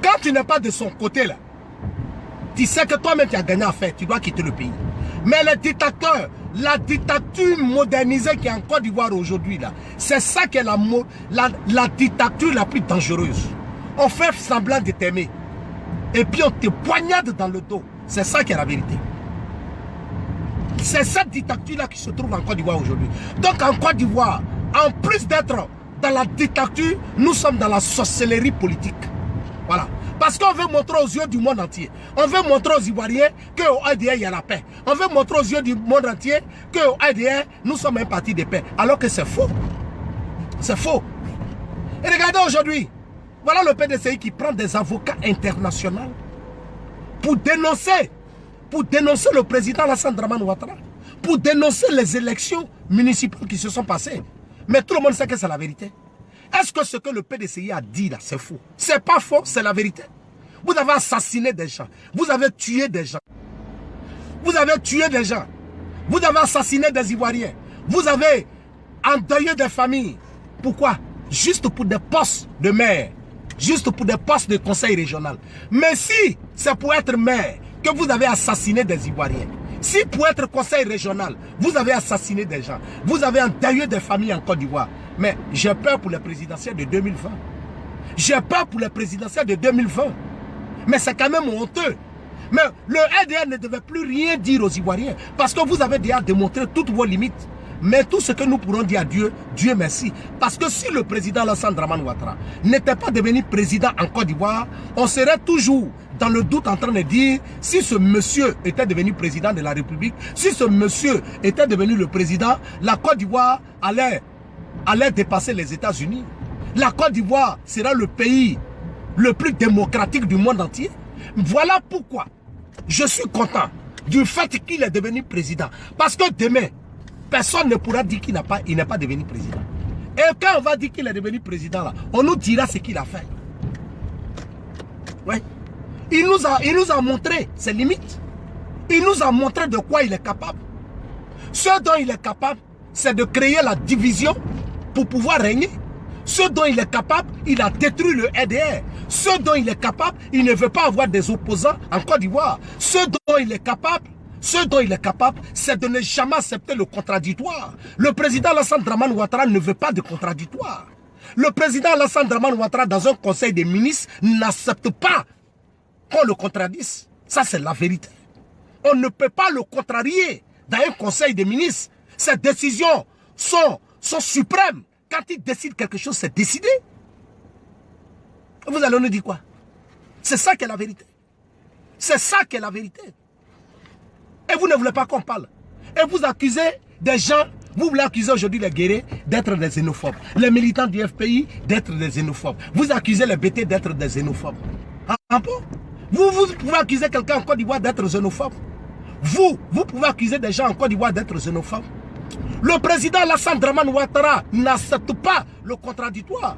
Quand tu n'es pas de son côté là, tu sais que toi-même tu as gagné à faire, tu dois quitter le pays. Mais les dictateurs, la dictature modernisée qui est en Côte d'Ivoire aujourd'hui là, c'est ça qui est la dictature la plus dangereuse. On fait semblant de t'aimer. Et puis on te poignarde dans le dos. C'est ça qui est la vérité. C'est cette dictature-là qui se trouve en Côte d'Ivoire aujourd'hui. Donc en Côte d'Ivoire, en plus d'être dans la dictature, nous sommes dans la sorcellerie politique. Voilà. Parce qu'on veut montrer aux yeux du monde entier. On veut montrer aux Ivoiriens qu'au ADR, il y a la paix. On veut montrer aux yeux du monde entier qu'au ADR, nous sommes un parti de paix. Alors que c'est faux. C'est faux. Et regardez aujourd'hui, voilà le PDCI qui prend des avocats internationaux pour dénoncer le président Alassane Dramane Ouattara, pour dénoncer les élections municipales qui se sont passées. Mais tout le monde sait que c'est la vérité. Est-ce que ce que le PDCI a dit là, c'est faux? C'est pas faux, c'est la vérité. Vous avez assassiné des gens, vous avez tué des gens. Vous avez tué des gens, vous avez assassiné des Ivoiriens, vous avez endeuillé des familles. Pourquoi? Juste pour des postes de maire, juste pour des postes de conseil régional. Mais si c'est pour être maire que vous avez assassiné des Ivoiriens, si pour être conseil régional, vous avez assassiné des gens, vous avez endeuillé des familles en Côte d'Ivoire, mais j'ai peur pour les présidentielles de 2020. J'ai peur pour les présidentielles de 2020. Mais c'est quand même honteux. Mais le RDR ne devait plus rien dire aux Ivoiriens parce que vous avez déjà démontré toutes vos limites. Mais tout ce que nous pourrons dire à Dieu, Dieu merci. Parce que si le président Alassane Dramane Ouattara n'était pas devenu président en Côte d'Ivoire, on serait toujours dans le doute en train de dire si ce monsieur était devenu président de la République, si ce monsieur était devenu le président, la Côte d'Ivoire allait dépasser les États-Unis. La Côte d'Ivoire sera le pays le plus démocratique du monde entier. Voilà pourquoi je suis content du fait qu'il est devenu président. Parce que demain, personne ne pourra dire qu'il n'est pas devenu président. Et quand on va dire qu'il est devenu président, là, on nous dira ce qu'il a fait. Ouais. Il nous a montré ses limites. Il nous a montré de quoi il est capable. Ce dont il est capable, c'est de créer la division pour pouvoir régner. Ce dont il est capable, il a détruit le RDR. Ce dont il est capable, il ne veut pas avoir des opposants en Côte d'Ivoire. Ce dont il est capable, c'est de ne jamais accepter le contradictoire. Le président Alassane Dramane Ouattara ne veut pas de contradictoire. Le président Alassane Dramane Ouattara, dans un conseil des ministres, n'accepte pas qu'on le contradise. Ça, c'est la vérité. On ne peut pas le contrarier dans un conseil des ministres. Ces décisions sont suprêmes. Quand il décide quelque chose, c'est décidé. Vous allez nous dire quoi? C'est ça qui est la vérité. C'est ça qui est la vérité. Et vous ne voulez pas qu'on parle. Et vous accusez des gens, vous voulez accuser aujourd'hui les guerriers d'être des xénophobes. Les militants du FPI d'être des xénophobes. Vous accusez les BT d'être des xénophobes. Ah bon? Vous pouvez accuser quelqu'un en Côte d'Ivoire d'être xénophobe. Vous pouvez accuser des gens en Côte d'Ivoire d'être xénophobes. Le président Alassane Dramane Ouattara n'accepte pas le contradictoire.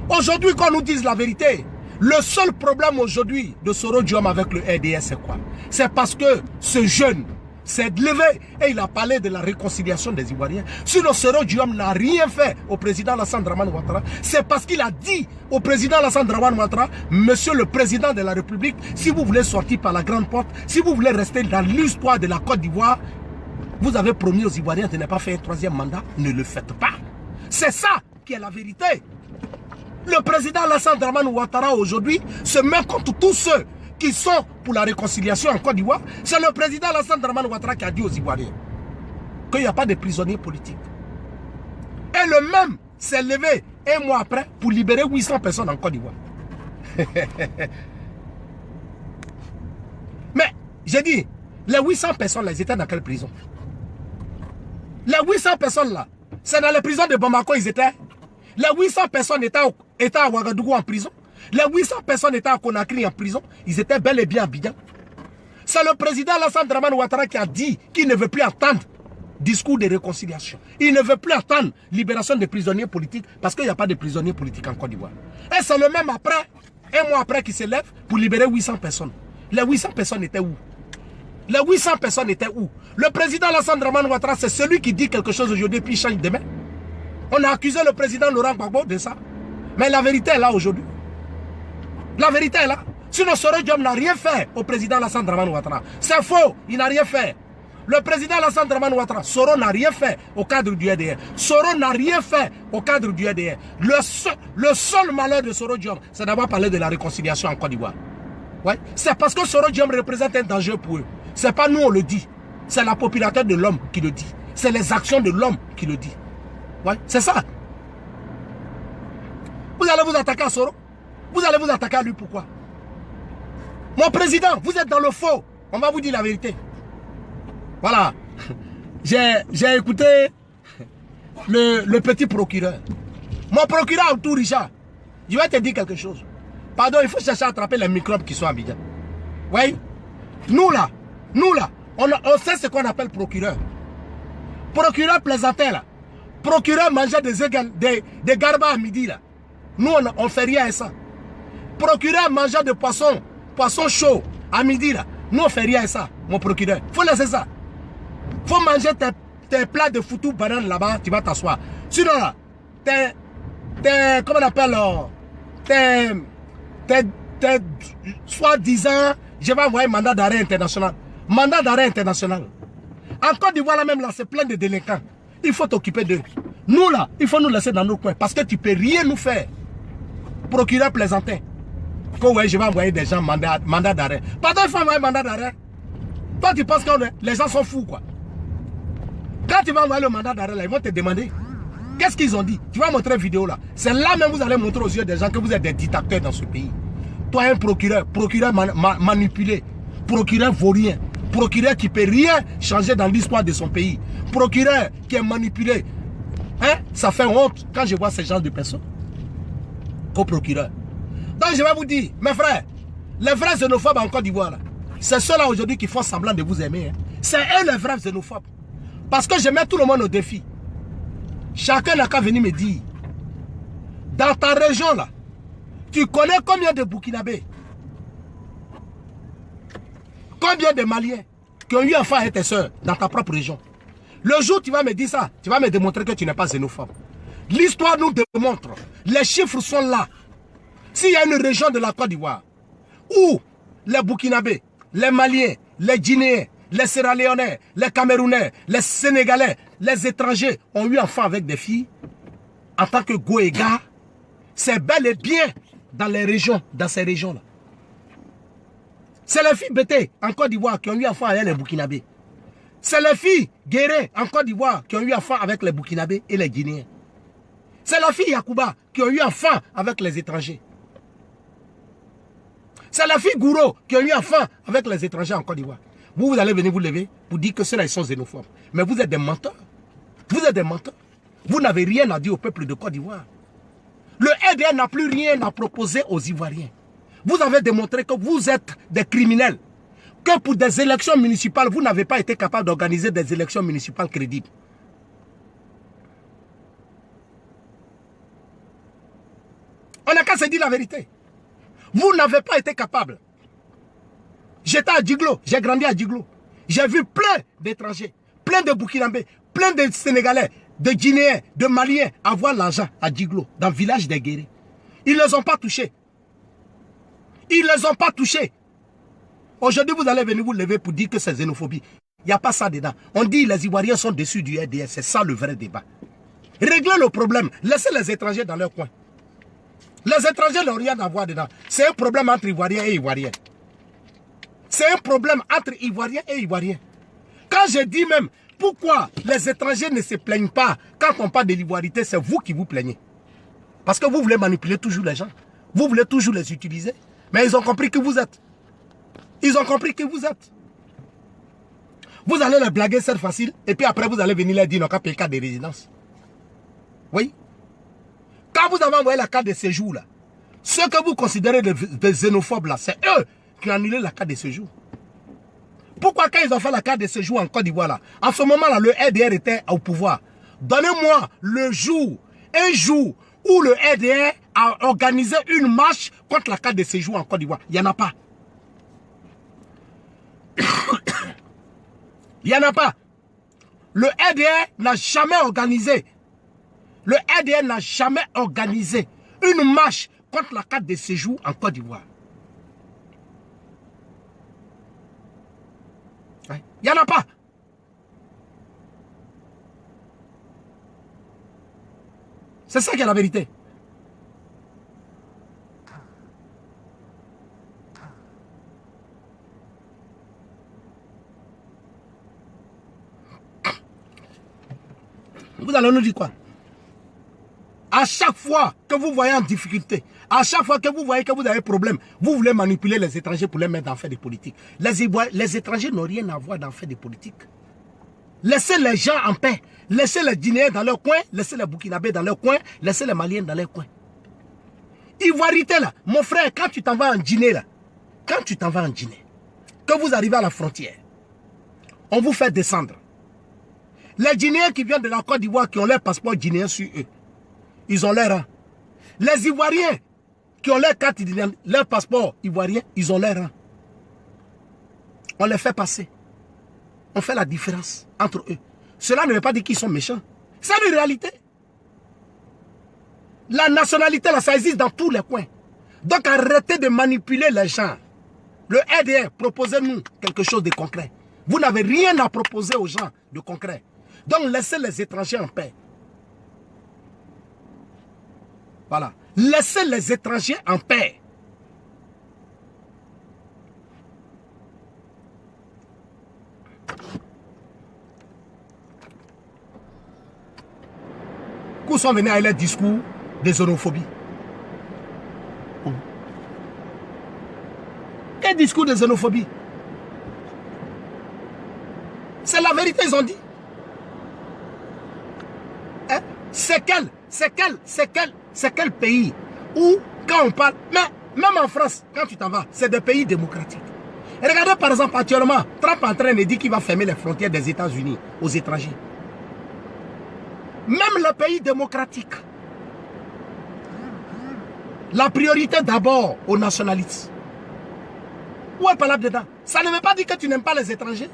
Aujourd'hui, qu'on nous dise la vérité, le seul problème aujourd'hui de Soro Diom avec le RDS, c'est quoi? C'est parce que ce jeune s'est levé et il a parlé de la réconciliation des Ivoiriens. Sinon, Soro Diom n'a rien fait au président Alassane Dramane Ouattara. C'est parce qu'il a dit au président Alassane Dramane Ouattara, monsieur le président de la République, si vous voulez sortir par la grande porte, si vous voulez rester dans l'histoire de la Côte d'Ivoire, vous avez promis aux Ivoiriens de ne pas faire un troisième mandat, ne le faites pas. C'est ça qui est la vérité. Le président Alassane Dramane Ouattara aujourd'hui se met contre tous ceux qui sont pour la réconciliation en Côte d'Ivoire. C'est le président Alassane Dramane Ouattara qui a dit aux Ivoiriens qu'il n'y a pas de prisonniers politiques. Et le même s'est levé un mois après pour libérer 800 personnes en Côte d'Ivoire. Mais, j'ai dit, les 800 personnes là, ils étaient dans quelle prison? Les 800 personnes là, c'est dans les prisons de Bamako ils étaient. Les 800 personnes étaient à Ouagadougou en prison. Les 800 personnes étaient à Conakry en prison. Ils étaient bel et bien à Abidjan. C'est le président Alassane Dramane Ouattara qui a dit qu'il ne veut plus entendre discours de réconciliation. Il ne veut plus attendre libération des prisonniers politiques parce qu'il n'y a pas de prisonniers politiques en Côte d'Ivoire. Et c'est le même après, un mois après, qui se lève pour libérer 800 personnes. Les 800 personnes étaient où? Les 800 personnes étaient où? Le président Alassane Dramane Ouattara, c'est celui qui dit quelque chose aujourd'hui puis change demain. On a accusé le président Laurent Gbagbo de ça. Mais la vérité est là aujourd'hui. La vérité est là. Sinon, Soro Diom n'a rien fait au président Alassane Dramane Ouattara. C'est faux, il n'a rien fait. Le président Alassane Dramane Ouattara, Soro n'a rien fait au cadre du EDR. Soro n'a rien fait au cadre du EDR. Le seul malheur de Soro Diom, c'est d'avoir parlé de la réconciliation en Côte d'Ivoire. Ouais. C'est parce que Soro Diom représente un danger pour eux. C'est pas nous on le dit. C'est la popularité de l'homme qui le dit. C'est les actions de l'homme qui le dit. Ouais. C'est ça. Vous allez vous attaquer à Soro. Vous allez vous attaquer à lui, pourquoi? Mon président, vous êtes dans le faux. On va vous dire la vérité. Voilà. J'ai écouté le petit procureur. Mon procureur autour, Richard, je vais te dire quelque chose. Pardon, il faut chercher à attraper les microbes qui sont à Abidjan. Oui. Nous là, on sait ce qu'on appelle procureur. Procureur plaisantin là. Procureur mangeait des garbas à midi là. Nous, on ne fait rien à ça. Procureur mangeait de poisson chaud à midi là. Nous, on ne fait rien à ça, mon procureur. Il faut laisser ça. Il faut manger tes plats de foutou banane là-bas, tu vas t'asseoir. Sinon là, comment on appelle, soi-disant, je vais envoyer mandat d'arrêt international. Mandat d'arrêt international. En Côte d'Ivoire là même là, c'est plein de délinquants. Il faut t'occuper d'eux. Nous là, il faut nous laisser dans nos coins parce que tu ne peux rien nous faire. Procureur plaisantin. Quand ouais, je vais envoyer des gens mandat d'arrêt. Pardon, il faut envoyer mandat d'arrêt. Toi, tu penses que les gens sont fous, quoi. Quand tu vas envoyer le mandat d'arrêt, là, ils vont te demander qu'est-ce qu'ils ont dit. Tu vas montrer une vidéo là. C'est là même vous allez montrer aux yeux des gens que vous êtes des dictateurs dans ce pays. Toi, un procureur manipulé, procureur vaurien, procureur qui ne peut rien changer dans l'histoire de son pays, procureur qui est manipulé. Hein? Ça fait honte quand je vois ce genre de personnes. Qu'au procureur. Donc je vais vous dire, mes frères, les vrais xénophobes en Côte d'Ivoire, c'est ceux-là aujourd'hui qui font semblant de vous aimer. Hein. C'est eux les vrais xénophobes. Parce que je mets tout le monde au défi. Chacun n'a qu'à venir me dire, dans ta région là, tu connais combien de Burkinabés, combien de Maliens qui ont eu enfant avec tes soeurs dans ta propre région. Le jour où tu vas me dire ça, tu vas me démontrer que tu n'es pas xénophobe. L'histoire nous démontre, les chiffres sont là. S'il y a une région de la Côte d'Ivoire où les Burkinabés, les Maliens, les Guinéens, les Sierra-Léonais, les Camerounais, les Sénégalais, les étrangers ont eu enfant avec des filles, en tant que Goéga, c'est bel et bien dans les régions, dans ces régions-là. C'est les filles bêtées en Côte d'Ivoire qui ont eu enfant avec les Burkinabés. C'est les filles guérées en Côte d'Ivoire qui ont eu enfant avec les Burkinabés et les Guinéens. C'est la fille Yacouba qui ont eu enfant avec les étrangers. C'est la fille Gouro qui a eu enfant avec les étrangers en Côte d'Ivoire. Vous allez venir vous lever pour dire que ceux-là ils sont xénophobes. Mais vous êtes des menteurs. Vous êtes des menteurs. Vous n'avez rien à dire au peuple de Côte d'Ivoire. Le EDR n'a plus rien à proposer aux Ivoiriens. Vous avez démontré que vous êtes des criminels. Que pour des élections municipales, vous n'avez pas été capable d'organiser des élections municipales crédibles. On n'a qu'à se dire la vérité. Vous n'avez pas été capable. J'étais à Djiglo, j'ai grandi à Djiglo. J'ai vu plein d'étrangers, plein de Burkinabés, plein de Sénégalais, de Guinéens, de Maliens avoir l'argent à Djiglo, dans le village des guerriers. Ils ne les ont pas touchés. Ils ne les ont pas touchés. Aujourd'hui, vous allez venir vous lever pour dire que c'est xénophobie. Il n'y a pas ça dedans. On dit que les Ivoiriens sont déçus du RDS. C'est ça le vrai débat. Réglez le problème. Laissez les étrangers dans leur coin. Les étrangers n'ont rien à voir dedans. C'est un problème entre Ivoiriens et Ivoiriens. C'est un problème entre Ivoiriens et Ivoiriens. Quand je dis même, pourquoi les étrangers ne se plaignent pas quand on parle de l'ivoirité, c'est vous qui vous plaignez. Parce que vous voulez manipuler toujours les gens. Vous voulez toujours les utiliser. Mais ils ont compris que vous êtes. Ils ont compris que vous êtes. Vous allez les blaguer, c'est facile. Et puis après, vous allez venir leur dire, non, qu'à payer carte de résidence. Oui. Quand vous avez envoyé la carte de séjour, là, ceux que vous considérez des xénophobes, là, c'est eux qui ont annulé la carte de séjour. Pourquoi quand ils ont fait la carte de séjour en Côte d'Ivoire, là, en ce moment-là, le RDR était au pouvoir. Donnez-moi le jour, un jour, où le RDR a organisé une marche contre la carte de séjour en Côte d'Ivoire. Il n'y en a pas. Il n'y en a pas. Le RDR n'a jamais organisé. Le RDR n'a jamais organisé une marche contre la carte de séjour en Côte d'Ivoire. Il n'y en a pas. C'est ça qui est la vérité. Vous allez nous dire quoi? À chaque fois que vous voyez en difficulté, à chaque fois que vous voyez que vous avez problème, vous voulez manipuler les étrangers pour les mettre dans faire des politiques. Les étrangers n'ont rien à voir dans faire des politiques. Laissez les gens en paix. Laissez les Guinéens dans leur coin, laissez les Burkinabés dans leur coin, laissez les Maliens dans leur coin. Ivoirité là, mon frère, quand tu t'en vas en Guinée là, quand tu t'en vas en Guinée, que vous arrivez à la frontière, on vous fait descendre. Les Guinéens qui viennent de la Côte d'Ivoire, qui ont leur passeport guinéen sur eux, ils ont leur rang. Les Ivoiriens qui ont leur carte, leur passeport ivoirien, ils ont leur rang. On les fait passer. On fait la différence entre eux. Cela ne veut pas dire qu'ils sont méchants. C'est une réalité. La nationalité, là, ça existe dans tous les coins. Donc arrêtez de manipuler les gens. Le RDR, proposez-nous quelque chose de concret. Vous n'avez rien à proposer aux gens de concret. Donc laissez les étrangers en paix. Voilà. Laissez les étrangers en paix. Où sont venus à les discours de xénophobie? Quel discours de xénophobie? C'est la vérité, ils ont dit. Hein? C'est quel pays où, quand on parle, mais même en France, quand tu t'en vas, c'est des pays démocratiques. Et regardez par exemple, actuellement, Trump est en train de dire qu'il va fermer les frontières des États-Unis aux étrangers. Même le pays démocratique. La priorité d'abord aux nationalistes. Où est pas dedans? Ça ne veut pas dire que tu n'aimes pas les étrangers.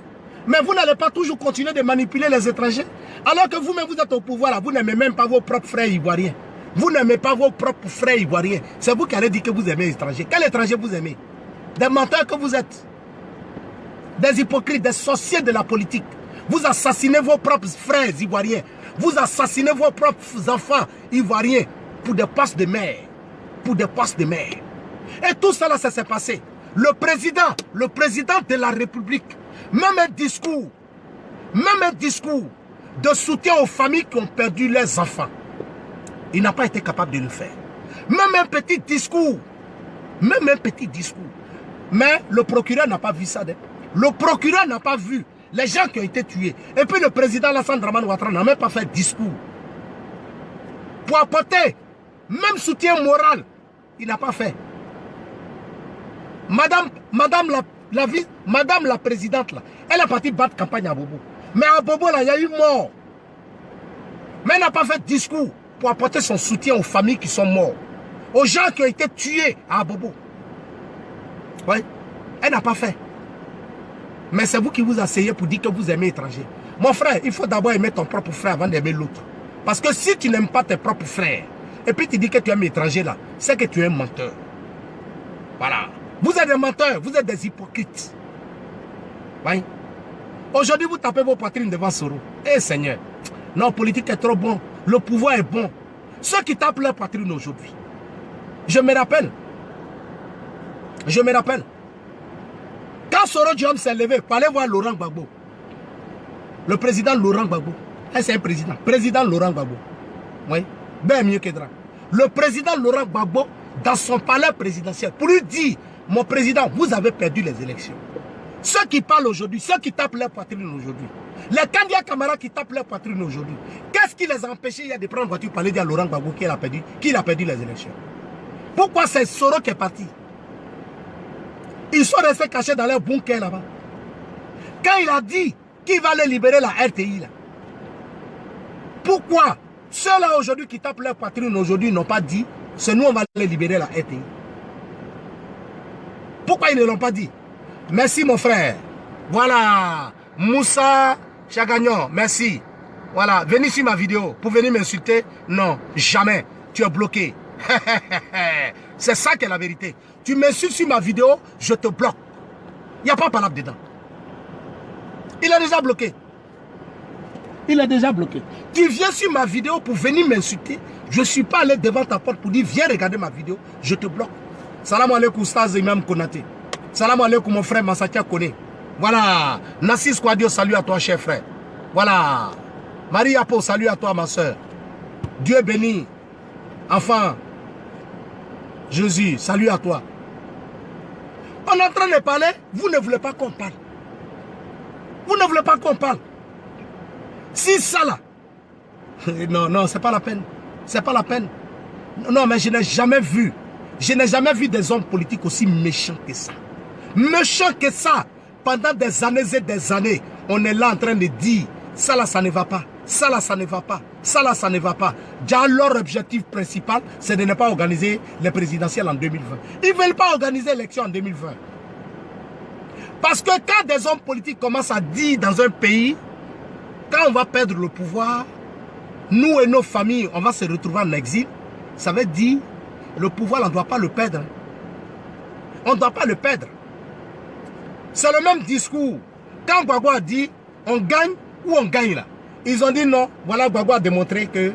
Mais vous n'allez pas toujours continuer de manipuler les étrangers. Alors que vous-même, vous êtes au pouvoir, là, vous n'aimez même pas vos propres frères ivoiriens. Vous n'aimez pas vos propres frères ivoiriens. C'est vous qui allez dire que vous aimez les étrangers. Quel étranger vous aimez? Des menteurs que vous êtes. Des hypocrites, des sorciers de la politique. Vous assassinez vos propres frères ivoiriens. Vous assassinez vos propres enfants ivoiriens pour des postes de maire. Pour des postes de maire. Et tout cela, ça s'est passé. Le président de la République, même un discours de soutien aux familles qui ont perdu leurs enfants, il n'a pas été capable de le faire. Même un petit discours. Mais le procureur n'a pas vu ça. Le procureur n'a pas vu les gens qui ont été tués. Et puis le président Alassane Dramane Ouattara n'a même pas fait discours. Pour apporter même soutien moral, il n'a pas fait. Madame la présidente, là, elle est partie battre campagne à Bobo. Mais à Bobo, là, il y a eu mort. Mais elle n'a pas fait discours pour apporter son soutien aux familles qui sont mortes. Aux gens qui ont été tués à Bobo. Oui, elle n'a pas fait. Mais c'est vous qui vous asseyez pour dire que vous aimez l'étranger. Mon frère, il faut d'abord aimer ton propre frère avant d'aimer l'autre. Parce que si tu n'aimes pas tes propres frères, et puis tu dis que tu aimes l'étranger là, c'est que tu es un menteur. Voilà. Vous êtes des menteurs, vous êtes des hypocrites. Oui. Aujourd'hui, vous tapez vos poitrines devant Soro. Eh Seigneur, non, politique est trop bon. Le pouvoir est bon. Ceux qui tapent leur poitrine aujourd'hui. Je me rappelle. Quand Soro Diom s'est levé pour aller voir Laurent Gbagbo, le président Laurent Gbagbo, c'est un président. Président Laurent Gbagbo. Oui. Bien mieux que Dra. Le président Laurent Gbagbo, dans son palais présidentiel, pour lui dire, mon président, vous avez perdu les élections. Ceux qui parlent aujourd'hui, ceux qui tapent leur poitrine aujourd'hui, les candidats camarades qui tapent leur poitrine aujourd'hui, qu'est-ce qui les a empêchés de prendre voiture pour aller dire à Laurent Gbagbo qu'il a perdu les élections? Pourquoi c'est Soro qui est parti? Ils sont restés cachés dans leur bunker là-bas. Quand il a dit qu'il va aller libérer la RTI là, pourquoi ceux-là aujourd'hui qui tapent leur poitrine aujourd'hui n'ont pas dit c'est nous on va aller libérer la RTI? Pourquoi ils ne l'ont pas dit? Merci mon frère. Voilà. Moussa Chagagnon, merci. Voilà. Venez sur ma vidéo pour venir m'insulter. Non, jamais. Tu es bloqué. C'est ça qui est la vérité. Tu m'insultes sur ma vidéo, je te bloque. Il n'y a pas de palabre dedans. Il est déjà bloqué. Il est déjà bloqué. Tu viens sur ma vidéo pour venir m'insulter. Je ne suis pas allé devant ta porte pour dire viens regarder ma vidéo. Je te bloque. Salam alaikum Staz Imam Konaté. Salam alaikum mon frère Massatia Kone. Voilà. Nassis Kwadio, salut à toi cher frère. Voilà. Marie Apo, salut à toi ma soeur. Dieu béni. Enfin. Jésus, salut à toi. On est en train de parler, vous ne voulez pas qu'on parle. Vous ne voulez pas qu'on parle. Si ça là. Non, non, c'est pas la peine. C'est pas la peine. Non, mais je n'ai jamais vu. Je n'ai jamais vu des hommes politiques aussi méchants que ça. Méchants que ça. Pendant des années et des années, on est là en train de dire, ça là, ça ne va pas. Ça là, ça ne va pas. Ça là, ça ne va pas. Déjà, leur objectif principal, c'est de ne pas organiser les présidentielles en 2020. Ils ne veulent pas organiser l'élection en 2020. Parce que quand des hommes politiques commencent à dire dans un pays, quand on va perdre le pouvoir, nous et nos familles, on va se retrouver en exil, ça veut dire, le pouvoir, on ne doit pas le perdre. On ne doit pas le perdre. C'est le même discours. Quand Gbagbo a dit, on gagne ou on gagne là. Ils ont dit non, voilà Gbagbo a démontré qu'il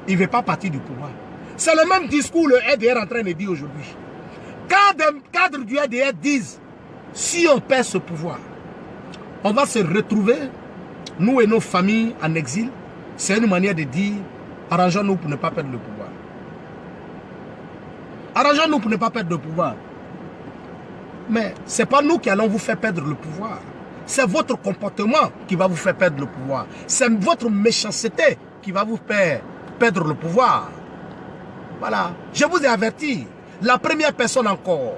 ne veut pas partir du pouvoir. C'est le même discours le RDR est en train de dire aujourd'hui. Quand des cadres du RDR disent, si on perd ce pouvoir, on va se retrouver, nous et nos familles en exil, c'est une manière de dire, arrangeons-nous pour ne pas perdre le pouvoir. Arrangeons-nous pour ne pas perdre le pouvoir. Mais ce n'est pas nous qui allons vous faire perdre le pouvoir. C'est votre comportement qui va vous faire perdre le pouvoir. C'est votre méchanceté qui va vous faire perdre le pouvoir. Voilà. Je vous ai averti. La première personne encore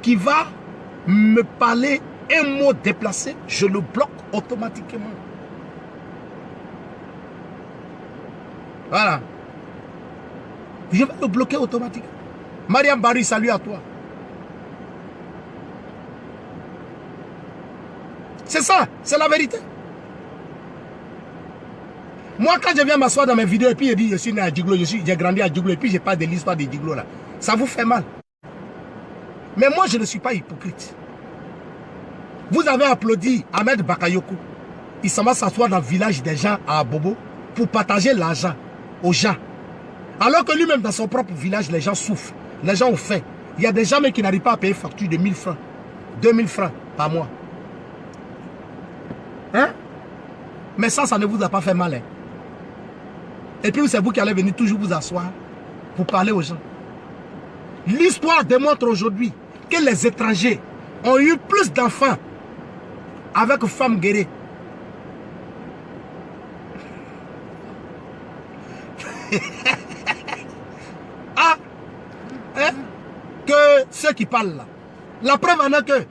qui va me parler un mot déplacé, je le bloque automatiquement. Voilà. Je vais le bloquer automatiquement. Mariam Barry, salut à toi. C'est ça, c'est la vérité. Moi, quand je viens m'asseoir dans mes vidéos et puis je dis je suis né à Djiglo, j'ai grandi à Djiglo et puis je parle de l'histoire de Djiglo là, ça vous fait mal. Mais moi, je ne suis pas hypocrite. Vous avez applaudi Ahmed Bakayoko. Il s'en va s'asseoir dans le village des gens à Abobo pour partager l'argent aux gens. Alors que lui-même, dans son propre village, les gens souffrent. Les gens ont faim. Il y a des gens qui n'arrivent pas à payer facture de 1000 francs, 2000 francs par mois. Hein? Mais ça ne vous a pas fait mal. Hein? Et puis c'est vous qui allez venir toujours vous asseoir pour parler aux gens. L'histoire démontre aujourd'hui que les étrangers ont eu plus d'enfants avec femmes guéries. Ah, hein? Que ceux qui parlent là. La preuve en est que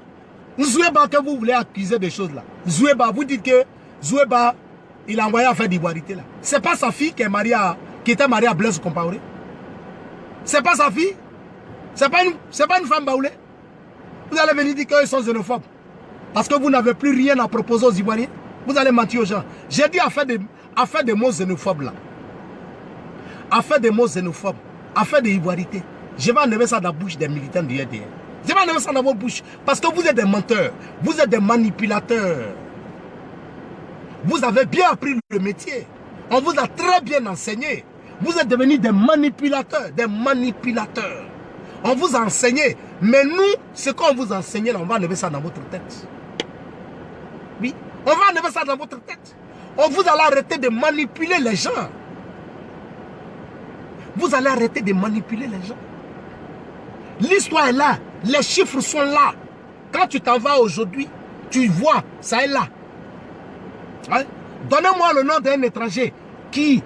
Zouéba, que vous voulez accuser des choses là. Zouéba, vous dites que Zouéba, il a envoyé à faire d'ivoirité là. C'est pas sa fille qui était mariée à Blaise Compaoré. C'est pas sa fille. C'est pas une femme baoulée. Vous allez venir dire qu'ils sont xénophobes. Parce que vous n'avez plus rien à proposer aux Ivoiriens. Vous allez mentir aux gens. J'ai dit à faire des mots xénophobes là. À faire des mots xénophobes. À faire des ivoirités. Je vais enlever ça dans la bouche des militants du RDR. Je vais enlever ça dans votre bouche. Parce que vous êtes des menteurs. Vous êtes des manipulateurs. Vous avez bien appris le métier. On vous a très bien enseigné. Vous êtes devenus des manipulateurs. Des manipulateurs. On vous a enseigné. Mais nous, ce qu'on vous a enseigné, là, on va enlever ça dans votre tête. Oui. On va enlever ça dans votre tête. On vous allez arrêter de manipuler les gens. Vous allez arrêter de manipuler les gens. L'histoire est là. Les chiffres sont là. Quand tu t'en vas aujourd'hui, tu vois, ça est là. Hein? Donnez-moi le nom d'un étranger qui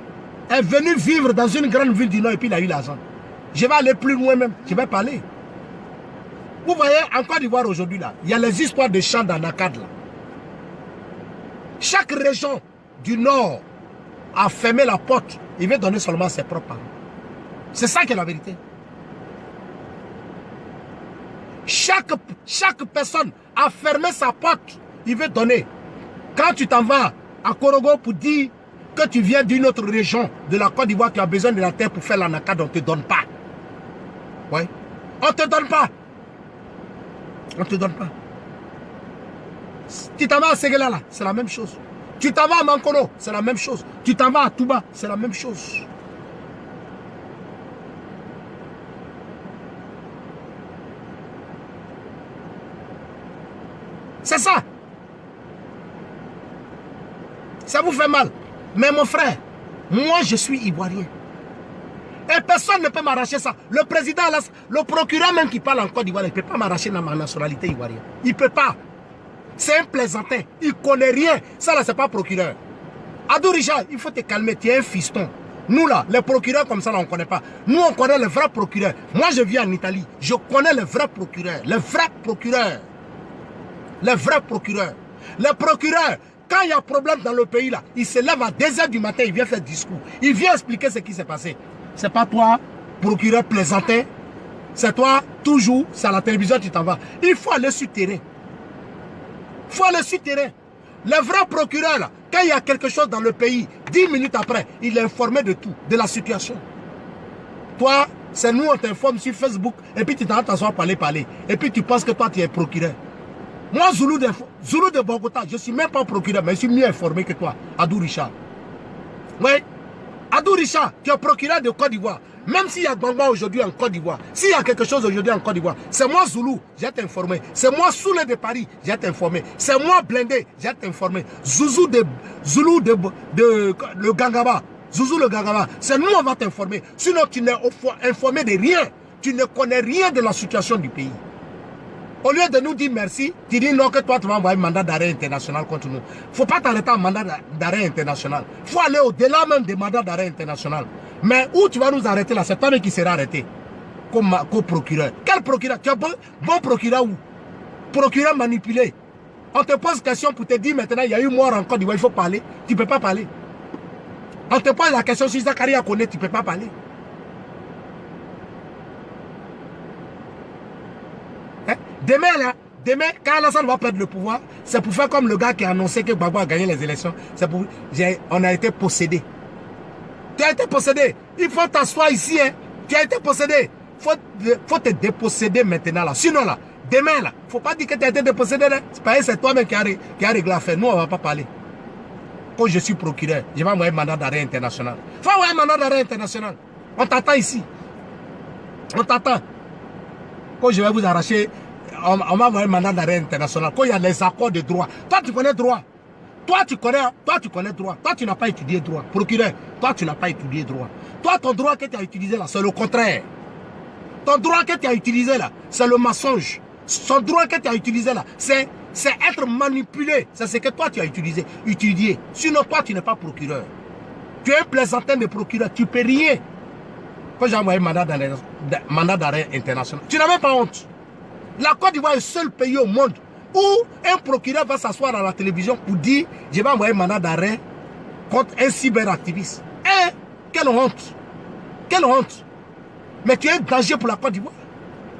est venu vivre dans une grande ville du Nord et puis il a eu l'argent. Je vais aller plus loin même. Je vais parler. Vous voyez, en Côte d'Ivoire aujourd'hui, là, il y a les histoires de champs d'Anakad. Chaque région du Nord a fermé la porte. Il veut donner seulement ses propres parents. C'est ça qui est la vérité. Chaque personne a fermé sa porte. Il veut donner. Quand tu t'en vas à Korogo pour dire que tu viens d'une autre région de la Côte d'Ivoire qui a besoin de la terre pour faire l'anacade, on ne te donne pas. Oui. On ne te donne pas. On ne te donne pas. Tu t'en vas à Séguéla, là, c'est la même chose. Tu t'en vas à Mankono, c'est la même chose. Tu t'en vas à Touba, c'est la même chose. C'est ça. Ça vous fait mal. Mais mon frère, moi je suis ivoirien. Et personne ne peut m'arracher ça. Le président, le procureur même qui parle en Côte d'Ivoire, il ne peut pas m'arracher dans ma nationalité ivoirienne. Il ne peut pas. C'est un plaisantin. Il ne connaît rien. Ça là, c'est pas procureur. Adou Richard, il faut te calmer. Tu es un fiston. Nous là, les procureurs comme ça, là, on ne connaît pas. Nous, on connaît les vrais procureurs. Moi, je vis en Italie. Je connais les vrais procureurs. Les vrais procureurs. Les vrais procureurs. Les procureurs, quand il y a problème dans le pays là, il se lève à 2h du matin, il vient faire discours. Il vient expliquer ce qui s'est passé. C'est pas toi, procureur plaisantin. C'est toi, toujours, c'est à la télévision, tu t'en vas. Il faut aller sur terrain. Il faut aller sur terrain. Le vrai procureur, là, quand il y a quelque chose dans le pays, 10 minutes après, il est informé de tout, de la situation. Toi, c'est nous, on t'informe sur Facebook, et puis tu t'en t'asseoir parler. Et puis tu penses que toi, tu es procureur. Moi, Zoulou de Bogota, je ne suis même pas procureur, mais je suis mieux informé que toi, Adou Richard. Oui. Adou Richard, tu es procureur de Côte d'Ivoire. Même s'il y a Gbangba aujourd'hui en Côte d'Ivoire, s'il y a quelque chose aujourd'hui en Côte d'Ivoire, c'est moi Zoulou, j'ai t'informé. C'est moi Soulé de Paris, j'ai t'informé. C'est moi Blindé, j'ai t'informé. Zoulou le Gangaba. Zouzou le Gangaba. C'est nous, on va t'informer. Sinon, tu n'es informé de rien. Tu ne connais rien de la situation du pays. Au lieu de nous dire merci, tu dis non que toi tu vas envoyer un mandat d'arrêt international contre nous. Il ne faut pas t'arrêter en mandat d'arrêt international. Il faut aller au-delà même des mandats d'arrêt international. Mais où tu vas nous arrêter là, c'est toi qui seras arrêté comme procureur. Quel procureur? Tu es bon procureur où? Procureur manipulé. On te pose question pour te dire maintenant il y a eu mort en Côte d'Ivoire, il faut parler. Tu ne peux pas parler. On te pose la question si Zakari a connu, tu ne peux pas parler. Demain, quand Alassane va perdre le pouvoir, c'est pour faire comme le gars qui a annoncé que Gbagbo a gagné les élections. On a été possédé. Tu as été possédé. Il faut t'asseoir ici. Hein. Tu as été possédé. Il faut te déposséder maintenant. Là. Sinon, là, demain, là, il ne faut pas dire que tu as été dépossédé. C'est toi-même qui a réglé l'affaire. Nous, on ne va pas parler. Quand je suis procureur, je vais envoyer un mandat d'arrêt international. Il faut envoyer un mandat d'arrêt international. On t'attend ici. On t'attend. Quand je vais vous arracher, on va envoyer un mandat d'arrêt international. Quand il y a les accords de droit. Toi, tu connais droit. Toi, tu connais droit. Toi, tu n'as pas étudié droit. Procureur, toi, tu n'as pas étudié droit. Toi, ton droit que tu as utilisé là, c'est le contraire. Ton droit que tu as utilisé là, c'est le mensonge. Son droit que tu as utilisé là, c'est être manipulé. C'est ce que toi, tu as utilisé. Sinon, toi, tu n'es pas procureur. Tu es un plaisantin de procureur. Tu ne peux rien. Quand j'ai envoyé un mandat d'arrêt international, tu n'as même pas honte. La Côte d'Ivoire est le seul pays au monde où un procureur va s'asseoir à la télévision pour dire « Je vais envoyer un mandat d'arrêt contre un cyberactiviste. » Eh, quelle honte! Quelle honte! Mais tu es un danger pour la Côte d'Ivoire.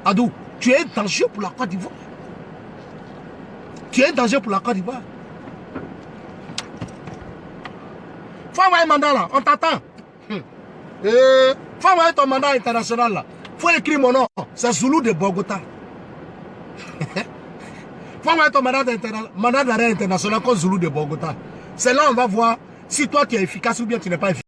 Adou, tu es un danger pour la Côte d'Ivoire. Tu es un danger pour la Côte d'Ivoire. Faut envoyer un mandat là, on t'attend. Faut envoyer ton mandat international là. Faut écrire mon nom, c'est Zoulou de Bogota. Faut envoyer ton mandat d'arrêt international comme Zoulou de Bogota. C'est là on va voir si toi tu es efficace ou bien tu n'es pas efficace.